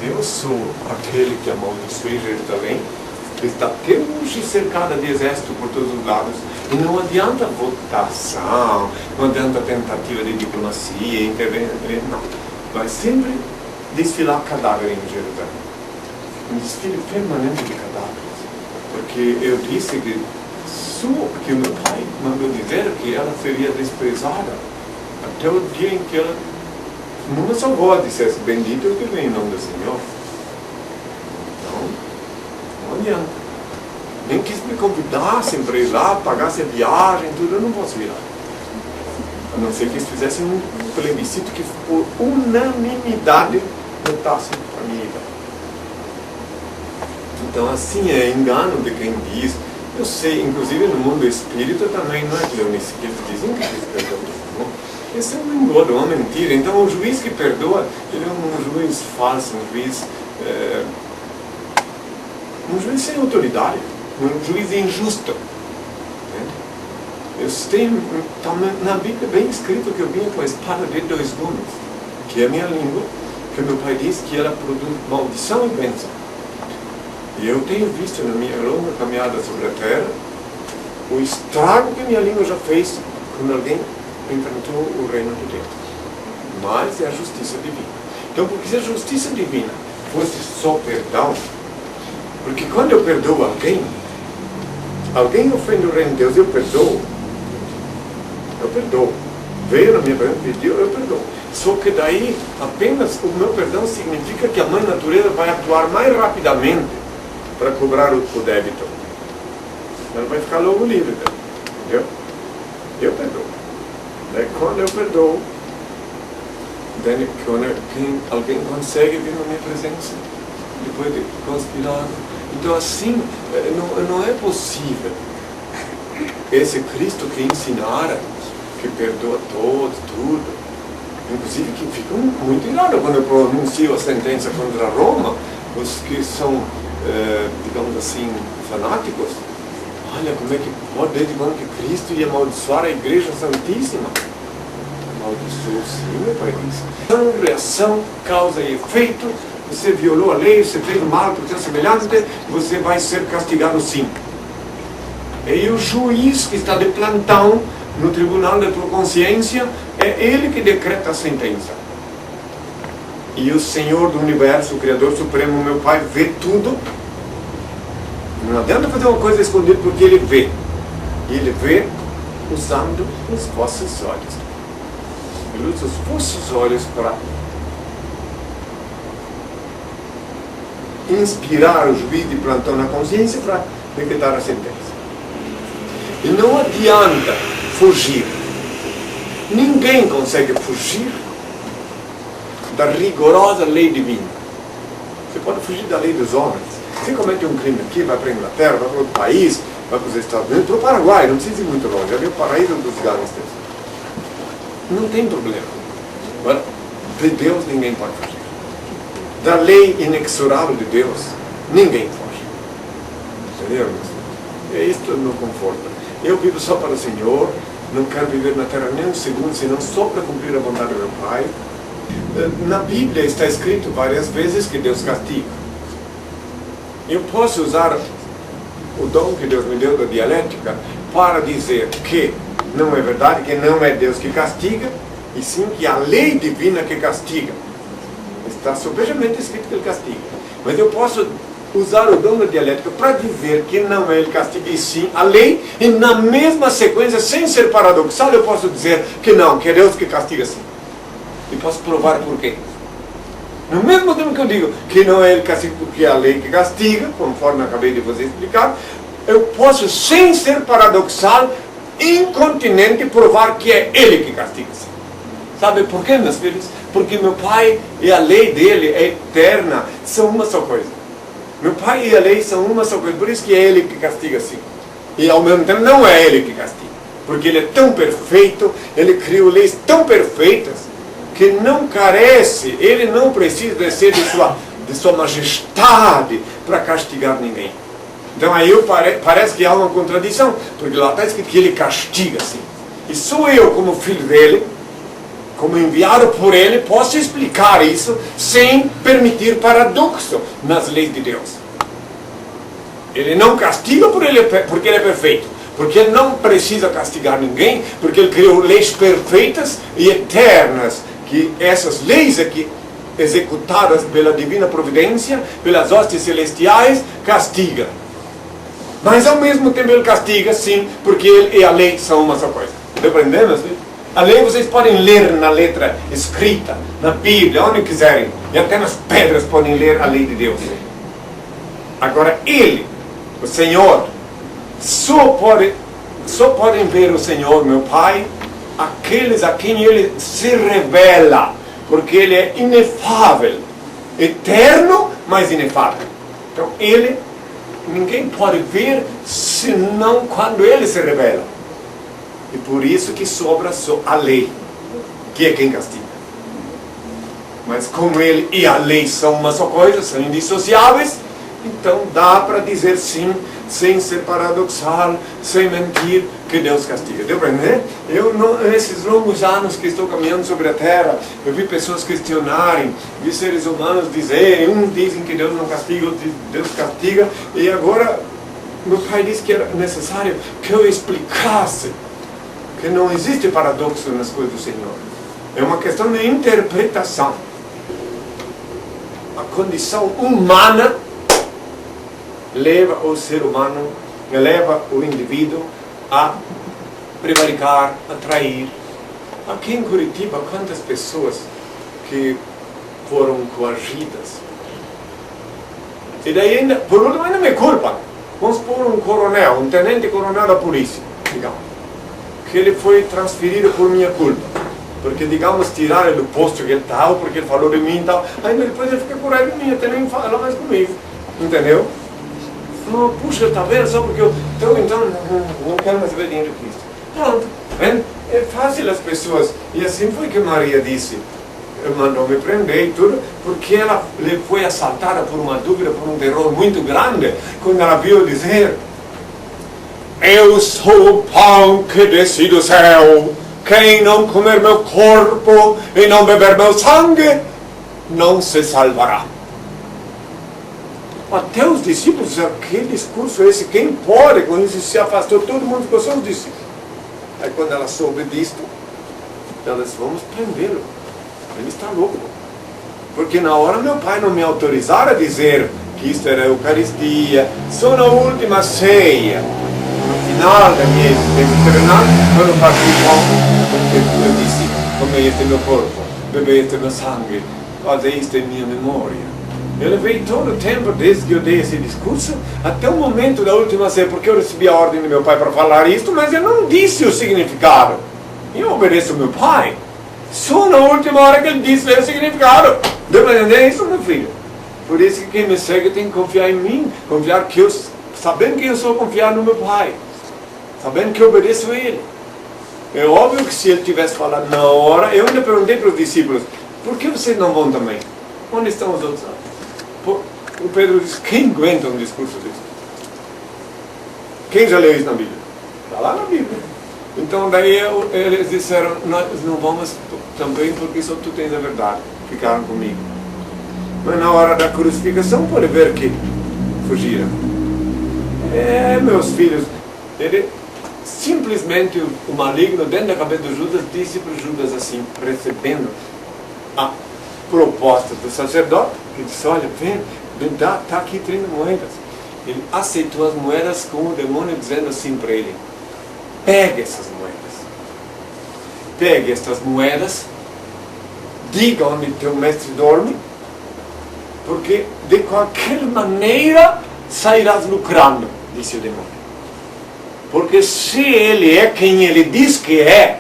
eu sou aquele que amaldiçoe Jerusalém, que está até hoje cercada de exército por todos os lados, e não adianta votação, não adianta tentativa de diplomacia, intervenção, não. Vai sempre desfilar cadáver em Jerusalém. Um desfile permanente de cadáveres. Porque eu disse que o meu pai mandou dizer que ela seria desprezada até o dia em que ela, numa só voz, dissesse: bendito é o que vem em nome do Senhor. Então, não adianta. Nem que me convidassem para ir lá, pagassem a viagem, tudo, eu não posso ir lá. A não ser que eles fizessem um plebiscito que por unanimidade votassem para mim ir lá. Então, assim, é engano de quem diz. Eu sei, inclusive no mundo espírita também, não é, Cleonice, que eles dizem que eles perdoam todo mundo. Esse é um engodo, uma mentira. Então, o juiz que perdoa, ele é um juiz falso, um juiz sem autoridade, um juiz injusto. Eu tenho, tá na Bíblia bem escrito que eu vinha com a espada de dois gumes, que é a minha língua, que meu pai disse que ela produz maldição e bênção. E eu tenho visto na minha longa caminhada sobre a terra o estrago que minha língua já fez quando alguém enfrentou o reino de Deus. Mas é a justiça divina. Então, porque se a justiça divina fosse só perdão, porque quando eu perdoo alguém ofende o reino de Deus, eu perdoo. Veio na minha presença, pediu, eu perdoo. Só que daí, apenas o meu perdão significa que a mãe natureza vai atuar mais rapidamente para cobrar o débito. Ela vai ficar logo livre, entendeu? Eu perdoo. Daí quando eu perdoo, quando alguém consegue vir na minha presença, depois de conspirar. Então assim, não é possível esse Cristo que ensinara, que perdoa todos, tudo. Inclusive que ficam muito irados quando eu pronuncio a sentença contra Roma, os que são, digamos assim, fanáticos. Olha como é que pode, desde quando que Cristo ia amaldiçoar a Igreja Santíssima. Amaldiçoou sim, meu pai disse. Ação, reação, causa e efeito. Você violou a lei, você fez mal para o seu semelhante, você vai ser castigado sim. E o juiz que está de plantão no tribunal da tua consciência, é ele que decreta a sentença. E o Senhor do Universo, o Criador Supremo, meu Pai, vê tudo. Não adianta fazer uma coisa escondida porque Ele vê. E Ele vê usando os vossos olhos. Ele usa os vossos olhos para inspirar o juiz de plantão na consciência para decretar a sentença. E não adianta fugir. Ninguém consegue fugir da rigorosa lei divina. Você pode fugir da lei dos homens. Você comete um crime aqui, vai para a Inglaterra, vai para outro país, vai para os Estados Unidos, para o Paraguai, não precisa ir muito longe, ali é o paraíso dos gangsters. Não tem problema. Agora, de Deus ninguém pode fugir. Da lei inexorável de Deus, ninguém foge. Entendeu? É isto que me conforta. Eu vivo só para o Senhor, não quero viver na terra nem um segundo, senão só para cumprir a vontade do meu Pai. Na Bíblia está escrito várias vezes que Deus castiga. Eu posso usar o dom que Deus me deu da dialética para dizer que não é verdade, que não é Deus que castiga, e sim que a lei divina que castiga. Está subejamente escrito que Ele castiga. Mas eu posso usar o dom da dialética para dizer que não é Ele castiga, e sim a lei, e na mesma sequência, sem ser paradoxal, eu posso dizer que não, que é Deus que castiga sim. E posso provar por quê. No mesmo tempo que eu digo que não é Ele que castiga, porque é a lei que castiga, conforme acabei de você explicar, eu posso, sem ser paradoxal, incontinente, provar que é Ele que castiga sim. Sabe por quê, meus filhos? Porque meu Pai e a lei dele é eterna, são uma só coisa. Meu Pai e a lei são uma só coisa, por isso que é Ele que castiga sim. E ao mesmo tempo não é Ele que castiga, porque Ele é tão perfeito, Ele criou leis tão perfeitas, que não carece, Ele não precisa descer de sua majestade para castigar ninguém. Então aí parece que há uma contradição, porque lá está escrito que Ele castiga sim. E sou eu, como filho dele, como enviado por ele, posso explicar isso sem permitir paradoxo nas leis de Deus. Ele não castiga porque ele é perfeito, porque ele não precisa castigar ninguém, porque ele criou leis perfeitas e eternas, que essas leis aqui, executadas pela divina providência, pelas hostes celestiais, castiga. Mas ao mesmo tempo ele castiga, sim, porque ele e a lei são uma só coisa. Aprendemos? A lei vocês podem ler na letra escrita, na Bíblia, onde quiserem, e até nas pedras podem ler a lei de Deus. Agora ele, o Senhor, só podem ver o Senhor, meu Pai, aqueles a quem ele se revela, porque ele é inefável, eterno, mas inefável. Então ninguém pode ver senão quando ele se revela. E por isso que sobra só a lei, que é quem castiga. Mas como ele e a lei são uma só coisa, são indissociáveis, então dá para dizer sim, sem ser paradoxal, sem mentir, que Deus castiga. Deu para entender? Nesses longos anos que estou caminhando sobre a terra, eu vi pessoas questionarem, vi seres humanos dizerem, uns dizem que Deus não castiga, outros Deus castiga, e agora meu pai disse que era necessário que eu explicasse que não existe paradoxo nas coisas do Senhor. É uma questão de interpretação. A condição humana leva o ser humano, leva o indivíduo a prevaricar, a trair. Aqui em Curitiba, quantas pessoas que foram coagidas? E daí, ainda, por último, ainda me culpam. Vamos pôr um coronel, um tenente-coronel da polícia, digamos, que ele foi transferido por minha culpa. Porque, digamos, tiraram ele do posto que ele estava, porque ele falou de mim e tal. Ainda depois ele fica com raiva de mim, até nem fala mais comigo. Entendeu? Não, puxa, está vendo? Só porque eu então não quero mais saber dinheiro de Cristo. Pronto. É fácil as pessoas. E assim foi que Maria disse. Mandou me prender e tudo, porque ela foi assaltada por uma dúvida, por um terror muito grande, quando ela viu dizer: eu sou o pão que desci do céu. Quem não comer meu corpo e não beber meu sangue, não se salvará. Até os discípulos, que discurso é esse? Quem pode? Quando isso se afastou, todo mundo ficou só os discípulos. Aí quando ela soube disto, ela disse: vamos prendê-lo. Ele está louco. Porque na hora meu pai não me autorizara a dizer que isto era a Eucaristia, só na última ceia, no final da minha existência terrenal, quando eu parti o pão, eu disse: comei este meu corpo, bebei este meu sangue, fazer isto em minha memória. Eu levei todo o tempo, desde que eu dei esse discurso, até o momento da última ceia, porque eu recebi a ordem do meu pai para falar isto, mas eu não disse o significado. Eu obedeço ao meu pai. Só na última hora que ele disse o significado. Deu para entender isso, meu filho? Por isso que quem me segue tem que confiar em mim, confiar que eu, sabendo que eu sou, confiar no meu pai, sabendo que eu obedeço a ele. É óbvio que se ele tivesse falado na hora, eu ainda perguntei para os discípulos: por que vocês não vão também? Onde estão os outros? O Pedro disse: quem aguenta um discurso desse? Quem já leu isso na Bíblia? Está lá na Bíblia. Então daí eles disseram: nós não vamos também porque só tu tens a verdade. Ficaram comigo. Mas na hora da crucificação pode ver que fugiram. Meus filhos, ele simplesmente, o maligno dentro da cabeça de Judas disse para Judas assim, recebendo a proposta do sacerdote, ele disse: olha, vem, está aqui 30 moedas. Ele aceitou as moedas com o demônio dizendo assim para ele: pegue essas moedas. Pegue estas moedas, diga onde teu mestre dorme, porque de qualquer maneira sairás lucrando, disse o demônio. Porque se ele é quem ele diz que é,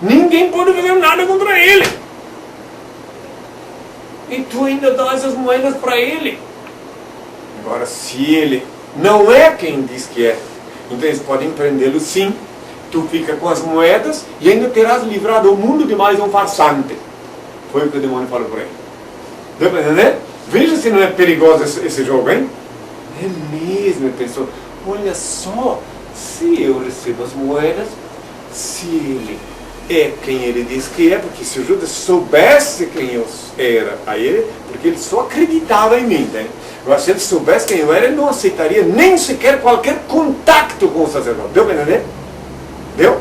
ninguém pode fazer nada contra ele. E tu ainda dá essas moedas para ele. Agora, se ele não é quem diz que é, então eles podem prendê-lo sim. Tu fica com as moedas e ainda terás livrado o mundo de mais um farsante. Foi o que o demônio falou para ele. Deu para entender? Veja se não é perigoso esse jogo, hein? É mesmo, ele pensou: olha só, se eu recebo as moedas, se ele é quem ele diz que é, porque se o Judas soubesse quem eu era a ele, porque ele só acreditava em mim, né? Agora, se ele soubesse quem eu era, ele não aceitaria nem sequer qualquer contato com o sacerdote. Deu para entender? Deu?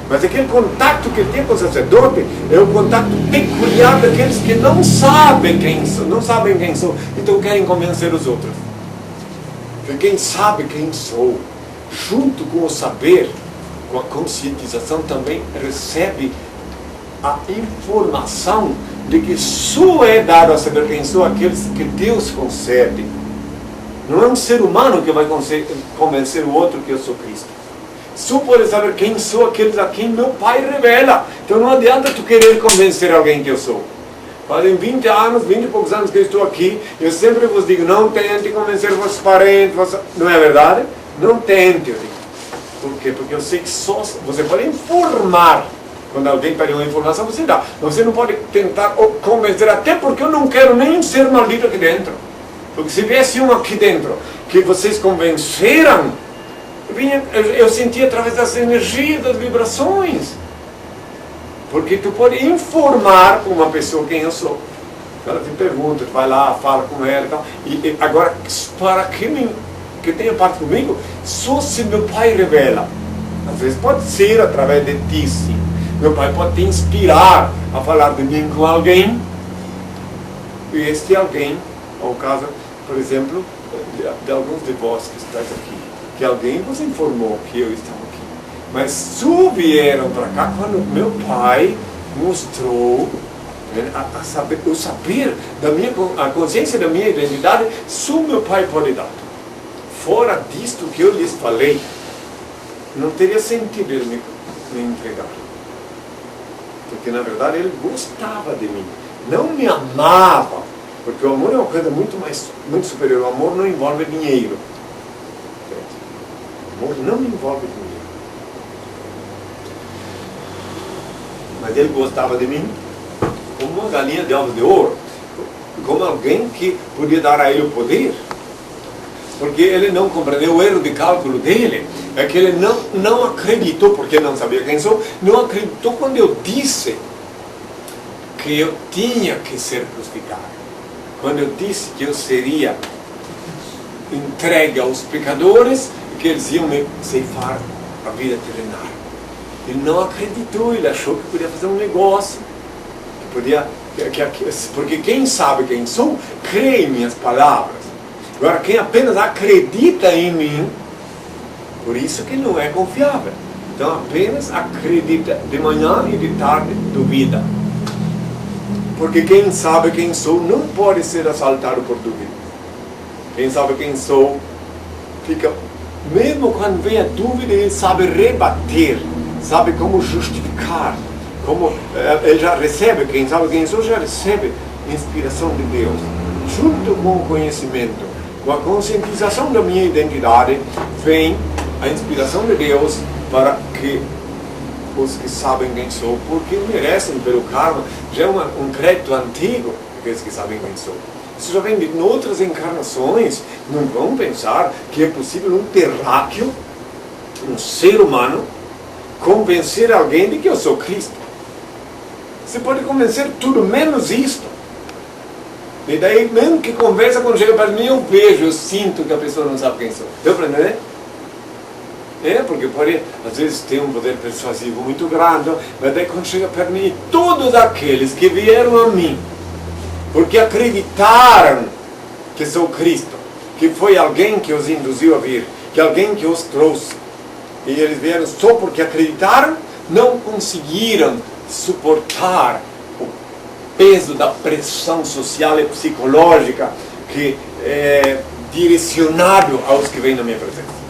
Mas aquele contato que ele tem com o sacerdote é o contato peculiar daqueles que não sabem quem sou, então querem convencer os outros. Porque quem sabe quem sou, junto com o saber, com a conscientização, também recebe a informação de que só é dado a saber quem sou aqueles que Deus concede. Não é um ser humano que vai convencer o outro que eu sou Cristo. Só pode saber quem sou aqueles a quem meu Pai revela. Então não adianta tu querer convencer alguém que eu sou. Fazem 20 e poucos anos que eu estou aqui, eu sempre vos digo, não tente convencer vossos parentes, não é verdade? Não tente, eu digo. Por quê? Porque eu sei que só você pode informar. Quando alguém pede uma informação, você dá. Mas você não pode tentar convencer, até porque eu não quero nem ser maldito aqui dentro. Porque se viesse um aqui dentro que vocês convenceram, eu sentia através das energias, das vibrações. Porque tu pode informar uma pessoa quem eu sou. Ela te pergunta, tu vai lá, fala com ela e tal. E agora, para que tenha parte comigo, só se meu Pai revela. Às vezes pode ser através de ti, sim. Meu Pai pode te inspirar a falar de mim com alguém. E este alguém, ao caso, por exemplo, de alguns de vós que estáis aqui, que alguém vos informou que eu estava aqui. Mas só vieram para cá quando meu Pai mostrou, né, o saber da a consciência da minha identidade, só meu Pai pode dar. Fora disto que eu lhes falei, não teria sentido ele me entregar. Porque na verdade ele gostava de mim, não me amava, porque o amor é uma coisa muito superior. O amor não envolve dinheiro. O amor não envolve dinheiro. Mas ele gostava de mim como uma galinha de ovos de ouro, como alguém que podia dar a ele o poder. Porque ele não compreendeu o erro de cálculo dele, é que ele não acreditou, porque não sabia quem sou, não acreditou quando eu disse que eu tinha que ser crucificado. Quando eu disse que eu seria entregue aos pecadores e que eles iam me ceifar a vida terrenal. Ele não acreditou, ele achou que podia fazer um negócio, que podia, porque quem sabe quem sou, crê em minhas palavras. Agora, quem apenas acredita em mim, por isso que não é confiável. Então, apenas acredita de manhã e de tarde, duvida. Porque quem sabe quem sou não pode ser assaltado por dúvida. Quem sabe quem sou, fica, mesmo quando vem a dúvida, ele sabe rebater, sabe como justificar, ele já recebe, quem sabe quem sou, já recebe inspiração de Deus, junto com o conhecimento. Com a conscientização da minha identidade, vem a inspiração de Deus para que os que sabem quem sou, porque merecem pelo karma, já é um crédito antigo, aqueles que sabem quem sou. Isso já vem de outras encarnações. Não vão pensar que é possível um terráqueo, um ser humano, convencer alguém de que eu sou Cristo. Você pode convencer tudo menos isto. E daí, mesmo que conversa, quando chega para mim, eu vejo, eu sinto que a pessoa não sabe quem sou. Deu para entender? Porque pode, às vezes, ter um poder persuasivo muito grande, mas daí quando chega para mim, todos aqueles que vieram a mim, porque acreditaram que sou Cristo, que foi alguém que os induziu a vir, que alguém que os trouxe, e eles vieram só porque acreditaram, não conseguiram suportar peso da pressão social e psicológica que é direcionado aos que vêm na minha presença.